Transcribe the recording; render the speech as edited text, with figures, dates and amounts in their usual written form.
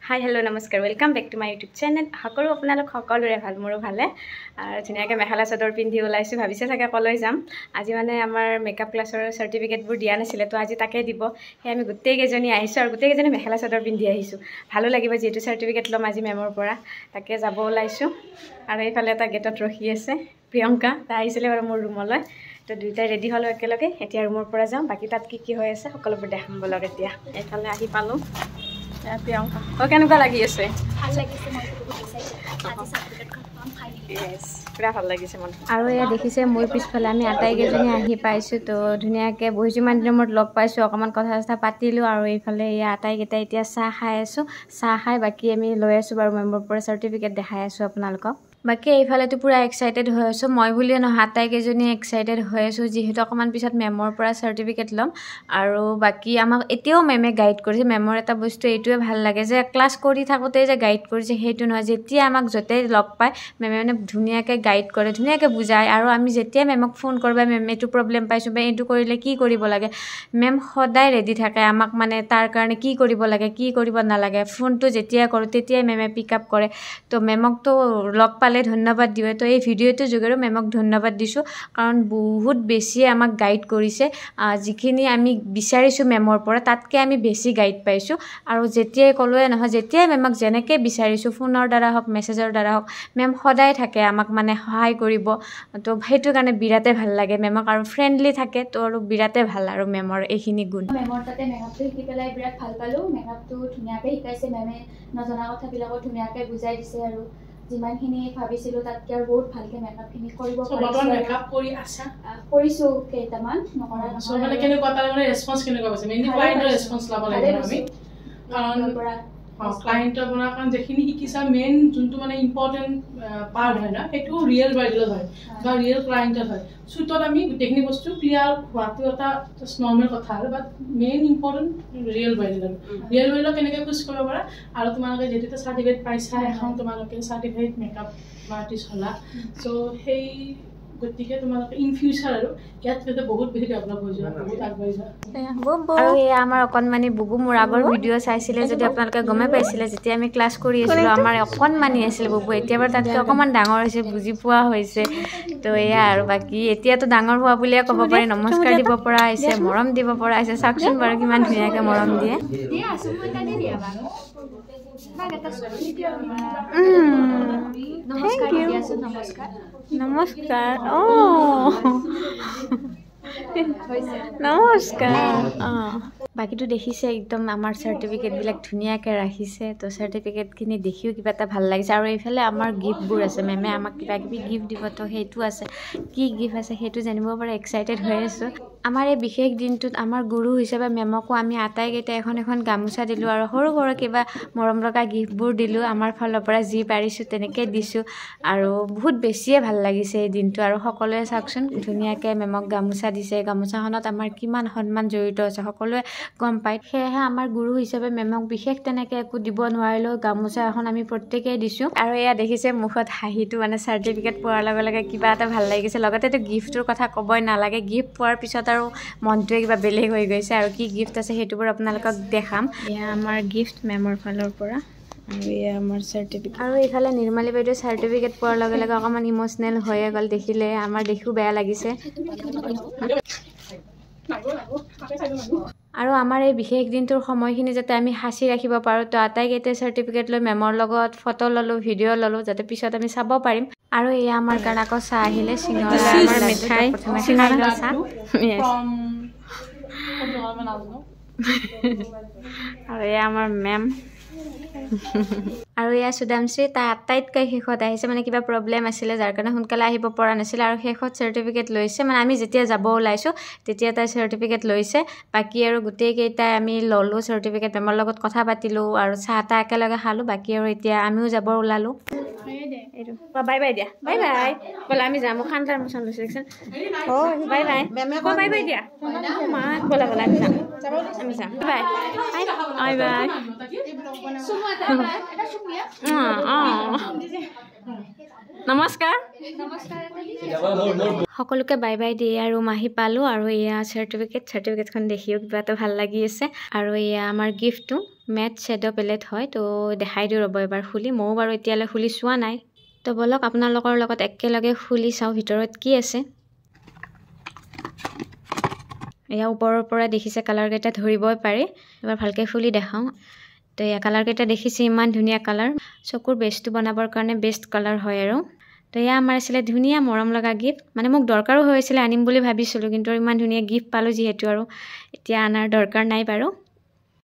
হাই hello' নমস্কাৰ welcome back to my YouTube channel. সকলো আপোনালোক সকলোৰে ভাল, মোৰো ভালে। আৰু ধুনীয়াকৈ মেখেলা চাদৰ পিন্ধি ওলাইছোঁ, ভাবিছে চাগে কলৈ যাম। আজি মানে আমাৰ মেকআপ ক্লাছৰ চাৰ্টিফিকেটবোৰ দিয়া নাছিলে, তো আজি তাকে দিব। সেই আমি গোটেইকেইজনী আহিছোঁ আৰু গোটেইকেইজনী মেখেলা চাদৰ পিন্ধি আহিছোঁ। ভালো লাগিব যিহেতু চাৰ্টিফিকেট ল'ম আজি মেমৰ পৰা, তাকে যাব ওলাইছোঁ। আৰু এইফালে এটা গেটত ৰখি আছে প্ৰিয়ংকা, তাই আহিছিলে বাৰু মোৰ ৰুমলৈ। তো দুয়োটাই ৰেডি হ'লোঁ একেলগে, এতিয়া ৰুমৰ পৰা যাওঁ। বাকী তাত কি হৈ আছে সকলোবোৰ দেখাম বলক। এতিয়া এইফালে আহি পালোঁ প্ৰিয়ংকা। কেনেকুৱা লাগি আছে? ভাল লাগিছে, মই বহুত এক্সাইটেড আজি সাৰ্টিফিকেটখন পাম ফাইনেলি। পুৰা ভাল লাগিছে মন। আৰু এয়া দেখিছে মোৰ পিছফালে আমি আটাইকেইজনী আহি পাইছোঁ। তো ধুনীয়াকৈ বহিছোঁ, ইমান দিনৰ মূৰত লগ পাইছোঁ, অকণমান কথা চথা পাতিলোঁ। আৰু এইফালে এয়া আটাইকেইটাই এতিয়া চাহ খাই আছোঁ। চাহ খাই বাকী আমি লৈ আছোঁ বাৰু মেমৰ পৰা চাৰ্টিফিকেট দেখাই আছোঁ আপোনালোকক। বাকী এইফালেতো পূৰা এক্সাইটেড হৈ আছোঁ, মই বুলিয়ে নহয় আটাইকেইজনী এক্সাইটেড হৈ আছোঁ, যিহেতু অকণমান পিছত মেমৰ পৰা চাৰ্টিফিকেট ল'ম। আৰু বাকী আমাক এতিয়াও মেমে গাইড কৰিছে। মেমৰ এটা বস্তু এইটোৱে ভাল লাগে যে ক্লাছ কৰি থাকোঁতেই যে গাইড কৰিছে সেইটো নহয়, যেতিয়া আমাক য'তেই লগ পায় মেমে মানে ধুনীয়াকৈ গাইড কৰে, ধুনীয়াকৈ বুজায়। আৰু আমি যেতিয়া মেমক ফোন কৰোঁ বা মেম এইটো প্ৰব্লেম পাইছোঁ বা এইটো কৰিলে কি কৰিব লাগে, মেম সদায় ৰেডি থাকে আমাক মানে তাৰ কাৰণে কি কৰিব লাগে কি কৰিব নালাগে। ফোনটো যেতিয়াই কৰোঁ তেতিয়াই মেমে পিক আপ কৰে। তো মেমকতো লগ পালে ধন্যবাদ দিওঁ। তো এই ভিডিঅ'টোৰ যোগেৰেও মেমক ধন্যবাদ দিছোঁ, কাৰণ বহুত বেছিয়ে আমাক গাইড কৰিছে। যিখিনি আমি বিচাৰিছোঁ মেমৰ পৰা তাতকৈ আমি বেছি গাইড পাইছোঁ। আৰু যেতিয়াই ক'লোৱে নহয়, যেতিয়াই মেমক যেনেকৈ বিচাৰিছোঁ ফোনৰ দ্বাৰা হওক মেছেজৰ দ্বাৰা হওক, মেম সদায় থাকে আমাক মানে সহায় কৰিব। তো সেইটো কাৰণে বিৰাটেই ভাল লাগে মেমক, আৰু ফ্ৰেণ্ডলি থাকে। তো আৰু বিৰাটেই ভাল আৰু মেমৰ এইখিনি গুণ। মেমৰ তাতে মেকআপটো শিকি পেলাই বিৰাট ভাল পালোঁ। মেকআপটো ধুনীয়াকৈ শিকাইছে মেমে, নজনা কথাবিলাকো ধুনীয়াকৈ বুজাই দিছে। আৰু যিমানখিনি ভাবিছিলোঁ তাতকৈ আৰু বহুত ভালকৈ মেকআপখিনি কৰিব পাৰিছোঁ। মেকআপ কৰি আছা? কৰিছোঁ কেইটামান, নকৰা নহয়। মানে কেনেকুৱা তাৰ মানে ৰেছপন্স কেনেকুৱা পাইছে? মেইনলি ক্লায়েণ্টৰ ৰেছপন্স ল'ব লাগিব আমি, কাৰণ ক্লায়েণ্টৰ পৰা কাৰণ যিখিনি শিকিছা মেইন যোনটো মানে ইম্পৰ্টেণ্ট পাৰ্ট হয় ন, সেইটো ৰিয়েল ব্ৰাইডেলত হয় বা ৰিয়েল ক্লায়েণ্টত হয়। শ্বুটত আমি গোটেইখিনি বস্তু ক্লিয়াৰ হোৱাটো এটা জাষ্ট নৰ্মেল কথা আৰু, বাট মেইন ইম্পৰ্টেণ্ট ৰিয়েল ব্ৰাইডেলত। ৰিয়েল ব্ৰাইডেলত কেনেকৈ চুজ কৰিব পাৰা। আৰু তোমালোকে যিহেতু চাৰ্টিফিকেট পাইছা, এখন তোমালোকে চাৰ্টিফাইড মেকআপ আৰ্টিষ্ট হ'লা, চ' সেই গতিকে তোমালোকে ইন ফিউচাৰ আৰু ইয়াত যাতে বহুত বেছি ডেভেলপ হৈ যোৱা, বহুত আগবাঢ়ি যোৱা। আৰু এয়া আমাৰ অকণমানি বুবু। মোৰ আগৰ ভিডিঅ' চাইছিলে যদি আপোনালোকে গমেই পাইছিলে, যেতিয়া আমি ক্লাছ কৰি আছিলোঁ আমাৰ অকণমানি আছিলে বুবু। এতিয়া বাৰু তাতকৈ অকণমান ডাঙৰ হৈছে, বুজি পোৱা হৈছে। তো এয়া আৰু বাকী এতিয়াতো ডাঙৰ হোৱা বুলিয়ে ক'ব পাৰি। নমস্কাৰ দিব পৰা হৈছে, মৰম দিব পৰা হৈছে। চাওকচোন বাৰু কিমান ধুনীয়াকৈ মৰম দিয়ে। নমস্কাৰ নমস্কাৰ। বাকীটো দেখিছে একদম আমাৰ চাৰ্টিফিকেটবিলাক ধুনীয়াকৈ ৰাখিছে। তো চাৰ্টিফিকেটখিনি দেখিও কিবা এটা ভাল লাগিছে। আৰু এইফালে আমাৰ গিফ্টবোৰ আছে, মেমে আমাক কিবা কিবি গিফ্ট দিব। তো সেইটো আছে, কি গিফ্ট আছে সেইটো জানিব পৰা এক্সাইটেড হৈ আছোঁ। আমাৰ এই বিশেষ দিনটোত আমাৰ গুৰু হিচাপে মেমকো আমি আটাইকেইটা এখন এখন গামোচা দিলোঁ আৰু সৰু সৰু কিবা মৰম লগা গিফ্টবোৰ দিলোঁ। আমাৰ ফালৰ পৰা যি পাৰিছোঁ তেনেকৈ দিছোঁ। আৰু বহুত বেছিয়ে ভাল লাগিছে এই দিনটো। আৰু সকলোৱে চাওকচোন ধুনীয়াকৈ মেমক গামোচা দিছে। গামোচাখনত আমাৰ কিমান সন্মান জড়িত আছে সকলোৱে গম পায়। সেয়েহে আমাৰ গুৰু হিচাপে মেমক বিশেষ তেনেকৈ একো দিব নোৱাৰিলেও গামোচা এখন আমি প্ৰত্যেকেই দিছোঁ। আৰু এয়া দেখিছে মুখত হাঁহিটো, মানে চাৰ্টিফিকেট পোৱাৰ লগে লগে কিবা এটা ভাল লাগিছে। লগতেতো গিফ্টটোৰ কথা ক'বই নালাগে, গিফ্ট পোৱাৰ পিছত আৰু মনটোৱে কিবা বেলেগ হৈ গৈছে। আৰু কি গিফ্ট আছে সেইটোবোৰ আপোনালোকক দেখাম। এয়া আমাৰ গিফ্ট মেমৰ ফালৰ পৰা, আৰু এয়া আমাৰ চাৰ্টিফিকেট। আৰু এইফালে নিৰ্মালী বাইদেউ চাৰ্টিফিকেট পোৱাৰ লগে লগে অকণমান ইম'চনেল হৈয়ে গ'ল। দেখিলে আমাৰ দেখিও বেয়া লাগিছে। আৰু আমাৰ এই বিশেষ দিনটোৰ সময়খিনি যাতে আমি সাঁচি ৰাখিব পাৰোঁ, তো আটাইকেইটাই চাৰ্টিফিকেট লৈ মেমৰ লগত ফটো ল'লোঁ, ভিডিঅ' ল'লোঁ, যাতে পিছত আমি চাব পাৰিম। আৰু এয়া আমাৰ কাৰণে আকৌ চাহ আহিলে, চিঙৰা আমাৰ মিঠাই, চিঙৰা চাহ। আৰু এয়া আমাৰ মেম। আৰু এয়া সুদামশ্ৰী, তাই আটাইতকৈ শেষত আহিছে, মানে কিবা প্ৰব্লেম আছিলে যাৰ কাৰণে সোনকালে আহিব পৰা নাছিলে। আৰু শেষত চাৰ্টিফিকেট লৈছে, মানে আমি যেতিয়া যাব ওলাইছোঁ তেতিয়া তাই চাৰ্টিফিকেট লৈছে। বাকী আৰু গোটেইকেইটাই আমি ল'লোঁ চাৰ্টিফিকেট, মেমৰ লগত কথা পাতিলোঁ আৰু চাহ তাহ একেলগে খালোঁ। বাকী আৰু এতিয়া আমিও যাব ওলালোঁ। এইটো বাই বাই দিয়া, বাই বাই ব'লা আমি যাম। খান্দাৰ মোচন লৈছে দেখিছেন। বাই বাই বাই বাই দিয়া মাক, ব'লা ব'লা আমি যাম, আমি যাম। Bye bye bye. নমস্কাৰ। সকলোকে বাই বাই দি এয়া ৰুম আহি পালোঁ। আৰু এয়া চাৰ্টিফিকেটখন দেখিও কিবা এটা ভাল লাগি আছে। আৰু এয়া আমাৰ গিফ্টটো মেট শ্বেডো পেলেট হয় তো দেখাই দিওঁ ৰ'ব এবাৰ খুলি ময়ো বাৰু এতিয়ালৈ খুলি চোৱা নাই তো বলক আপোনালোকৰ লগত একেলগে খুলি চাওঁ ভিতৰত কি আছে এয়া ওপৰৰ পৰা দেখিছে কালাৰ কেইটা ধৰিবই পাৰে এবাৰ ভালকৈ খুলি দেখাওঁ তো এয়া কালাৰ কেইটা দেখিছে ইমান ধুনীয়া কালাৰ চকুৰ বেষ্টটো বনাবৰ কাৰণে বেষ্ট কালাৰ হয় আৰু তো এয়া আমাৰ আছিলে ধুনীয়া মৰম লগা গিফ্ট মানে মোক দৰকাৰো হৈছিলে আনিম বুলি ভাবিছিলোঁ কিন্তু ইমান ধুনীয়া গিফ্ট পালোঁ যিহেতু আৰু এতিয়া আনাৰ দৰকাৰ নাই বাৰু